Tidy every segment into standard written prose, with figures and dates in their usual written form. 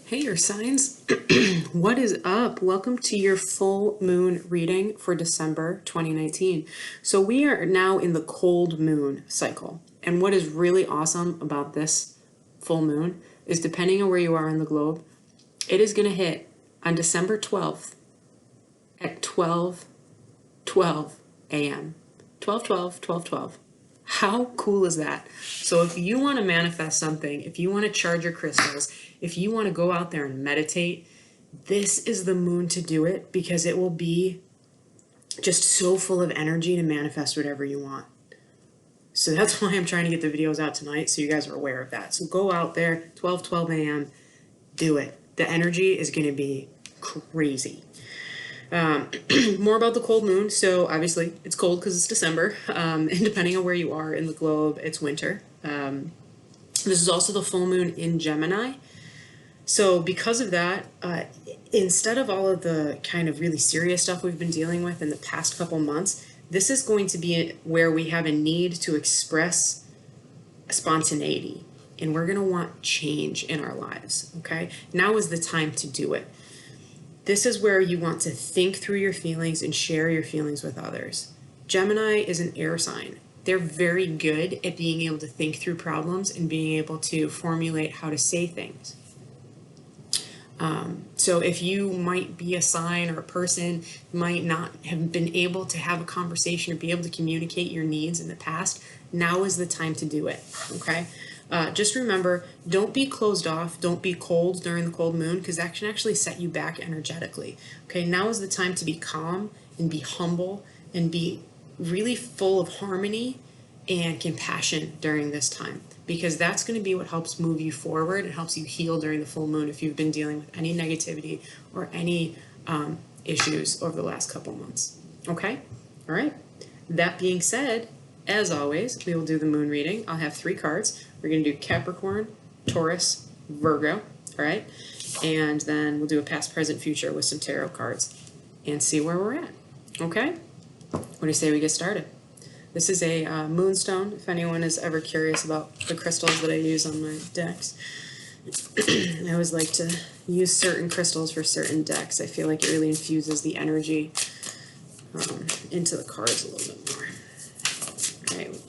Hey, your signs. What is up? Welcome to your full moon reading for December 2019. So we are now in the cold moon cycle. And what is really awesome about this full moon is depending on where you are in the globe, it is going to hit on December 12th at 12:12 a.m. 12:12. How cool is that? So if you want to manifest something, if you want to charge your crystals, if you want to go out there and meditate, this is the moon to do it because it will be just so full of energy to manifest whatever you want. So that's why I'm trying to get the videos out tonight so you guys are aware of that. So go out there, 12:12 a.m., do it. The energy is going to be crazy. More about the cold moon. So obviously it's cold because it's December, and depending on where you are in the globe, it's winter. This is also the full moon in Gemini. So because of that, instead of all of the kind of really serious stuff we've been dealing with in the past couple months, this is going to be where we have a need to express spontaneity, and we're going to want change in our lives. Okay, now is the time to do it. This is where you want to think through your feelings and share your feelings with others. Gemini is an air sign. They're very good at being able to think through problems and being able to formulate how to say things. So if you might be a sign or a person might not have been able to have a conversation or be able to communicate your needs in the past, now is the time to do it, okay? Just remember, don't be closed off, don't be cold during the cold moon, because that can actually set you back energetically. Okay, now is the time to be calm and be humble and be really full of harmony and compassion during this time, because that's going to be what helps move you forward and helps you heal during the full moon if you've been dealing with any negativity or any issues over the last couple months. Okay? All right. That being said, as always, we will do the moon reading. I'll have 3 cards. We're going to do Capricorn, Taurus, Virgo, all right? And then we'll do a past, present, future with some tarot cards and see where we're at, okay? What do you say we get started? This is a moonstone, if anyone is ever curious about the crystals that I use on my decks. I always like to use certain crystals for certain decks. I feel like it really infuses the energy into the cards a little bit more. All right.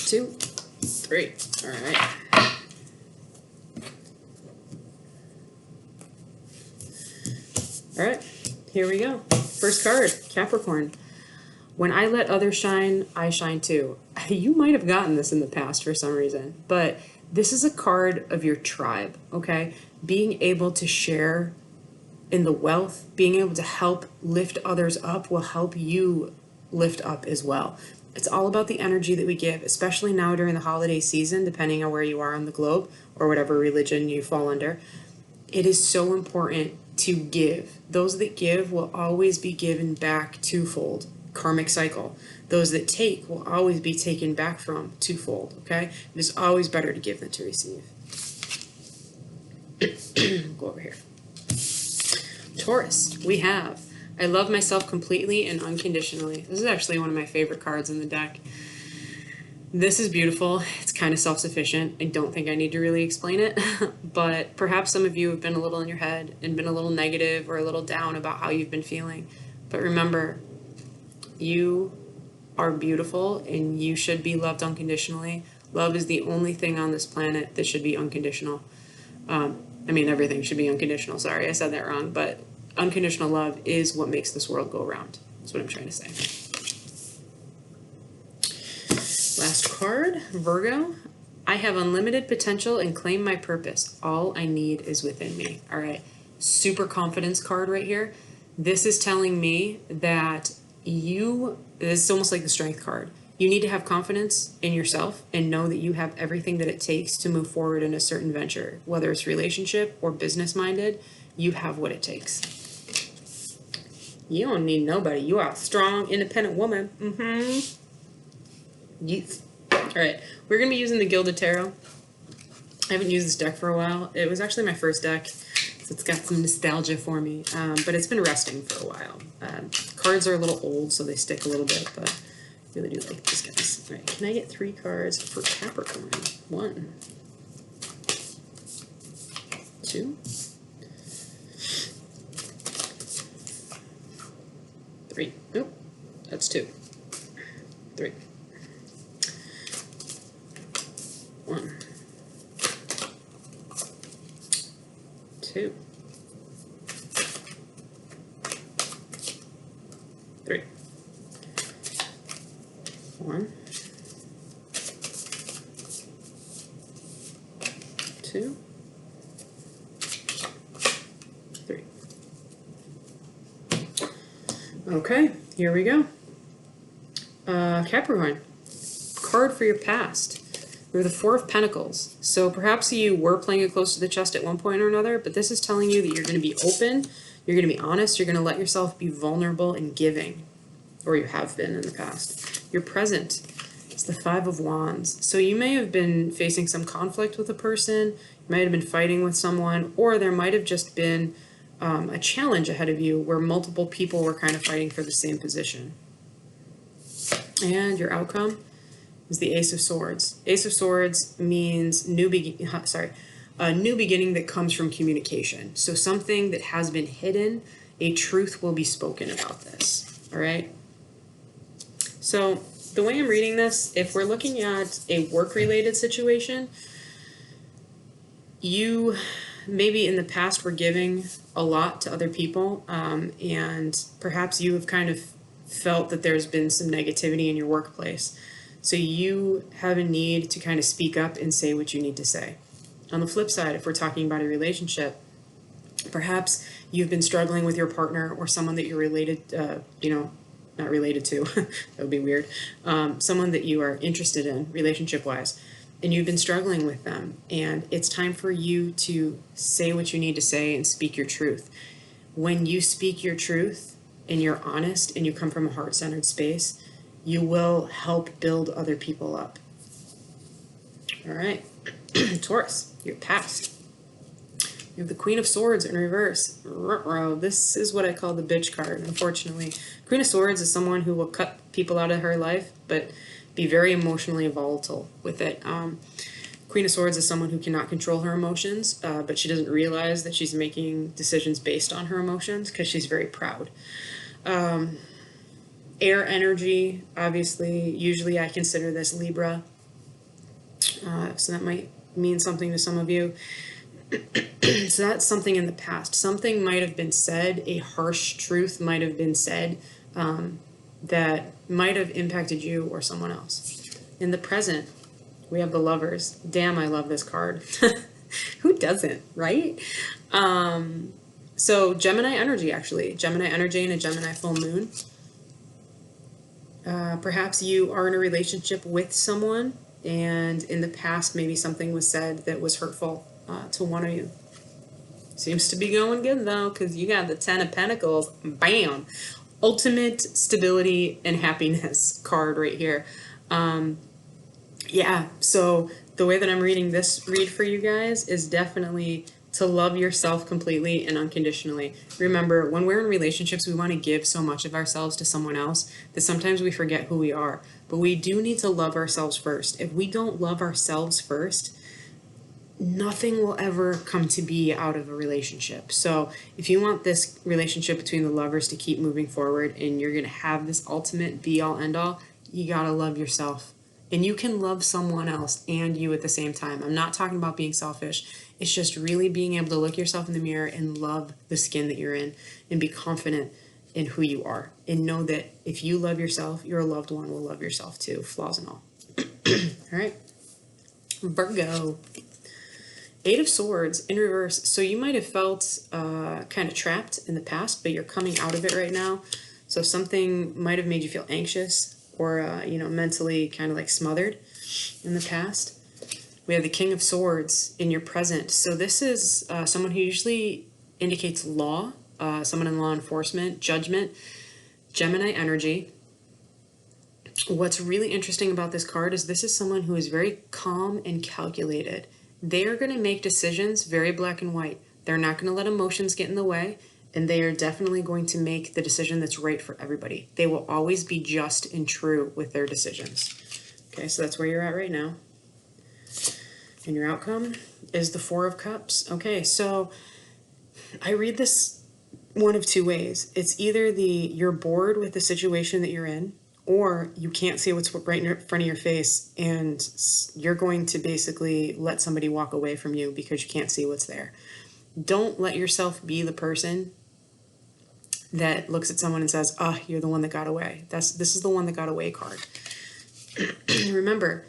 2, 3. All right. All right, here we go. First card, Capricorn. When I let others shine, I shine too. You might have gotten this in the past for some reason, but this is a card of your tribe, okay? Being able to share in the wealth, being able to help lift others up will help you lift up as well. It's all about the energy that we give, especially now during the holiday season, depending on where you are on the globe or whatever religion you fall under. It is so important to give. Those that give will always be given back twofold. Karmic cycle. Those that take will always be taken back from twofold, okay? It is always better to give than to receive. Go over here. Taurus, we have I love myself completely and unconditionally. This is actually one of my favorite cards in the deck. This is beautiful. It's kind of self-sufficient. I don't think I need to really explain it, but perhaps some of you have been a little in your head and been a little negative or a little down about how you've been feeling. But remember, you are beautiful and you should be loved unconditionally. Love is the only thing on this planet that should be unconditional. Everything should be unconditional. Sorry, I said that wrong, but unconditional love is what makes this world go round. That's what I'm trying to say. Last card, Virgo. I have unlimited potential and claim my purpose. All I need is within me. All right. Super confidence card right here. This is telling me that this is almost like the strength card. You need to have confidence in yourself and know that you have everything that it takes to move forward in a certain venture, whether it's relationship or business minded, you have what it takes. You don't need nobody. You are a strong, independent woman. Yes. All right, we're going to be using the Gilded Tarot. I haven't used this deck for a while. It was actually my first deck, so it's got some nostalgia for me, but it's been resting for a while. Cards are a little old, so they stick a little bit, but Really do like these guys. All right, can I get 3 cards for Capricorn? 1, 2, 3. Nope, that's 2. 3. 1, 2, 3. 1, 2, 3. Okay, here we go. Capricorn, card for your past. You're the 4 of Pentacles. So perhaps you were playing it close to the chest at one point or another, but this is telling you that you're going to be open, you're going to be honest, you're going to let yourself be vulnerable and giving, or you have been in the past. Your present is the 5 of Wands. So you may have been facing some conflict with a person, you might have been fighting with someone, or there might have just been a challenge ahead of you where multiple people were kind of fighting for the same position. And your outcome is the Ace of Swords. Ace of Swords means a new beginning that comes from communication. So something that has been hidden, a truth will be spoken about this. All right. So the way I'm reading this, if we're looking at a work-related situation, you maybe in the past were giving a lot to other people, and perhaps you have kind of felt that there's been some negativity in your workplace. So you have a need to kind of speak up and say what you need to say. On the flip side, if we're talking about a relationship, perhaps you've been struggling with your partner or someone that you're related, not related to, that would be weird, someone that you are interested in relationship-wise, and you've been struggling with them, and it's time for you to say what you need to say and speak your truth. When you speak your truth and you're honest and you come from a heart-centered space, you will help build other people up. All right. Taurus, your past. You have the Queen of Swords in reverse. This is what I call the bitch card, unfortunately. Queen of Swords is someone who will cut people out of her life, but be very emotionally volatile with it. Queen of Swords is someone who cannot control her emotions, but she doesn't realize that she's making decisions based on her emotions because she's very proud. Air energy, obviously, usually I consider this Libra, so that might mean something to some of you. So that's something in the past. Something might have been said, a harsh truth might have been said that might have impacted you or someone else. In the present, we have the Lovers. Damn, I love this card. Who doesn't, right? So Gemini energy, actually. Gemini energy and a Gemini full moon. Perhaps you are in a relationship with someone, and in the past maybe something was said that was hurtful to one of you. Seems to be going good though, because you got the 10 of Pentacles. Bam! Ultimate stability and happiness card right here. Yeah, so the way that I'm reading this read for you guys is definitely to love yourself completely and unconditionally. Remember, when we're in relationships, we want to give so much of ourselves to someone else that sometimes we forget who we are. But we do need to love ourselves first. If we don't love ourselves first, nothing will ever come to be out of a relationship. So if you want this relationship between the lovers to keep moving forward and you're going to have this ultimate be-all, end-all, you got to love yourself. And you can love someone else and you at the same time. I'm not talking about being selfish. It's just really being able to look yourself in the mirror and love the skin that you're in and be confident in who you are. And know that if you love yourself, your loved one will love yourself too, flaws and all. All right. Virgo. 8 of Swords in reverse. So you might have felt kind of trapped in the past, but you're coming out of it right now. So something might have made you feel anxious or, mentally kind of like smothered in the past. We have the King of Swords in your present. So this is someone who usually indicates law, someone in law enforcement, judgment, Gemini energy. What's really interesting about this card is this is someone who is very calm and calculated. They're going to make decisions very black and white. They're not going to let emotions get in the way, and they are definitely going to make the decision that's right for everybody. They will always be just and true with their decisions. Okay, so that's where you're at right now. And your outcome is the Four of Cups. Okay, so I read this one of two ways. It's either you're bored with the situation that you're in, or you can't see what's right in front of your face, and you're going to basically let somebody walk away from you because you can't see what's there. Don't let yourself be the person that looks at someone and says, "Ah, oh, you're the one that got away." This is the one that got away card. Remember,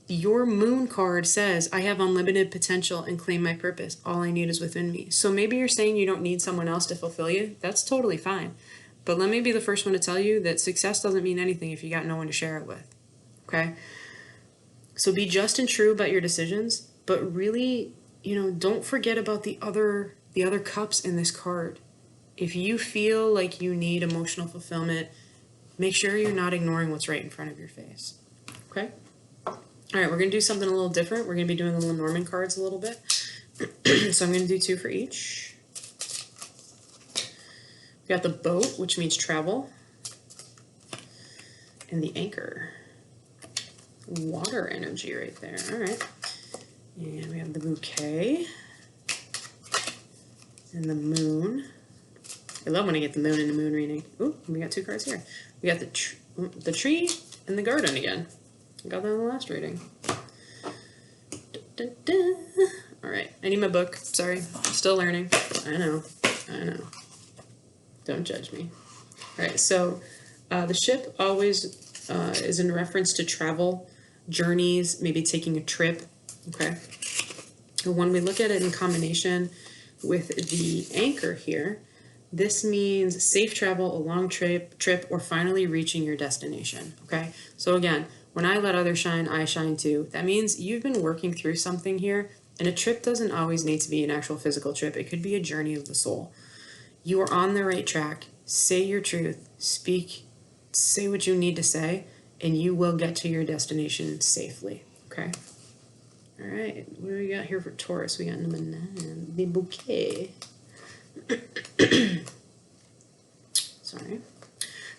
your moon card says, I have unlimited potential and claim my purpose. All I need is within me. So maybe you're saying you don't need someone else to fulfill you. That's totally fine. But let me be the first one to tell you that success doesn't mean anything if you got no one to share it with. Okay? So be just and true about your decisions, but really, don't forget about the other cups in this card. If you feel like you need emotional fulfillment, make sure you're not ignoring what's right in front of your face. Okay? All right, we're going to do something a little different. We're going to be doing the little Norman cards a little bit. So I'm going to do 2 for each. We got the boat, which means travel. And the anchor. Water energy right there. All right. And we have the bouquet. And the moon. I love when I get the moon in the moon reading. Ooh, we got 2 cards here. We got the tree and the garden again. I got that in the last reading. All right, I need my book. Sorry, still learning. I know. Don't judge me. All right, so the ship always is in reference to travel, journeys, maybe taking a trip. Okay. And when we look at it in combination with the anchor here, this means safe travel, a long trip, or finally reaching your destination. Okay, so again, when I let others shine, I shine too. That means you've been working through something here, and a trip doesn't always need to be an actual physical trip. It could be a journey of the soul. You are on the right track. Say your truth. Speak. Say what you need to say, and you will get to your destination safely. Okay? All right. What do we got here for Taurus? We got number 9, the bouquet. Sorry.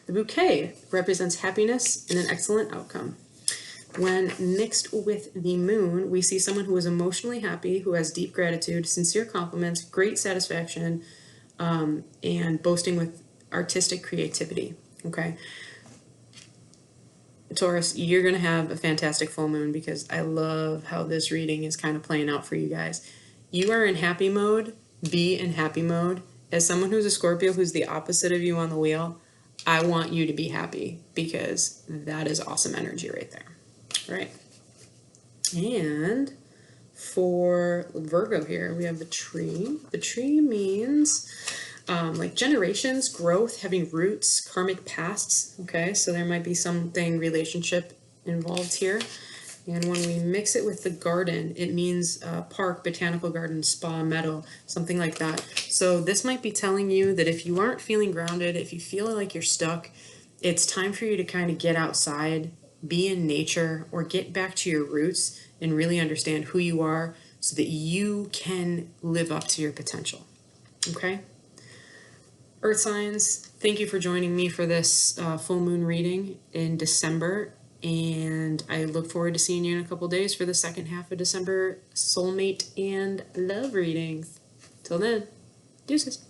The bouquet represents happiness and an excellent outcome. When mixed with the moon, we see someone who is emotionally happy, who has deep gratitude, sincere compliments, great satisfaction, and boasting with artistic creativity. Okay? Taurus, you're going to have a fantastic full moon because I love how this reading is kind of playing out for you guys. You are in happy mode. Be in happy mode. As someone who's a Scorpio, who's the opposite of you on the wheel, I want you to be happy because that is awesome energy right there. Right? And for Virgo here, we have the tree. The tree means like generations, growth, having roots, karmic pasts. Okay, so there might be something relationship involved here. And when we mix it with the garden, it means park, botanical garden, spa, meadow, something like that. So this might be telling you that if you aren't feeling grounded, if you feel like you're stuck, it's time for you to kind of get outside, be in nature, or get back to your roots and really understand who you are so that you can live up to your potential. Okay? Earth signs, thank you for joining me for this full moon reading in December. And I look forward to seeing you in a couple days for the second half of December soulmate and love readings. Till then, deuces.